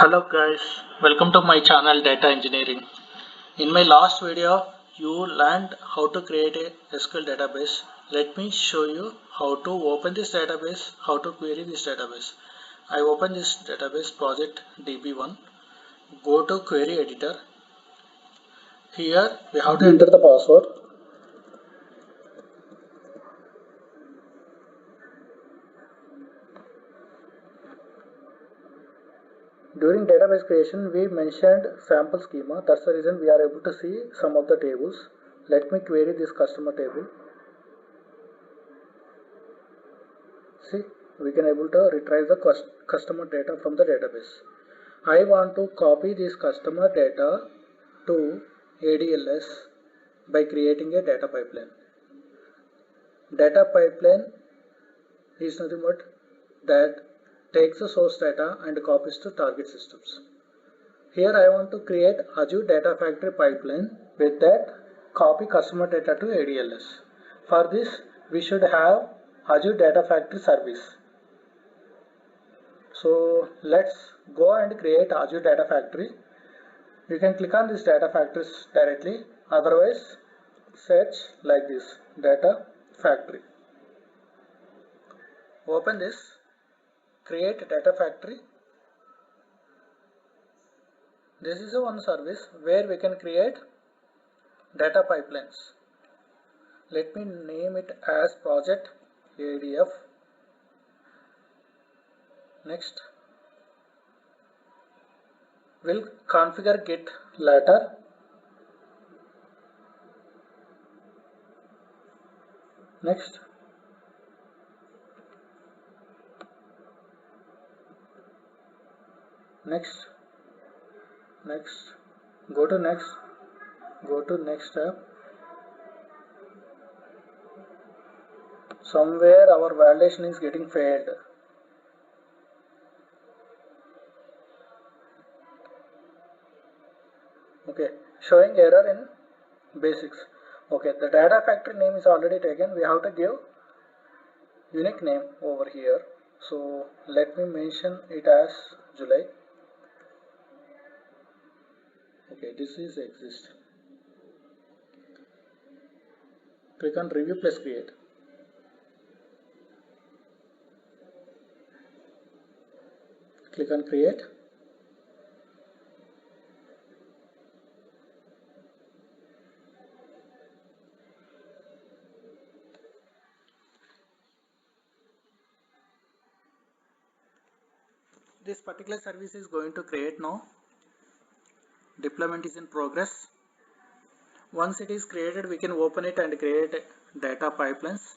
Hello guys, welcome to my channel Data Engineering. In my last video, you learned how to create a SQL database. Let me show you how to open this database, how to query this database. I open this database project DB1. Go to query editor. Here we have to enter the password. During database creation, we mentioned sample schema. That's the reason we are able to see some of the tables. Let me query this customer table. See, we can able to retrieve the customer data from the database. I want to copy this customer data to ADLS by creating a data pipeline. Data pipeline is nothing but that takes the source data and copies to target systems. Here I want to create Azure Data Factory pipeline with that copy customer data to ADLS. For this, we should have Azure Data Factory Service. So let's go and create Azure Data Factory. You can click on this Data Factory directly. Otherwise, search like this Data Factory. Open this. Create Data Factory. This is one service where we can create data pipelines. Let me name it as project ADF. Next, we'll configure Git later. Next, go to next tab. Somewhere our validation is getting failed. Okay, showing error in basics. Okay, the data factory name is already taken. We have to give unique name over here. So let me mention it as July. Okay, this is exist. Click on review plus create. Click on create. This particular service is going to create now. Deployment is in progress. Once it is created, we can open it and create data pipelines.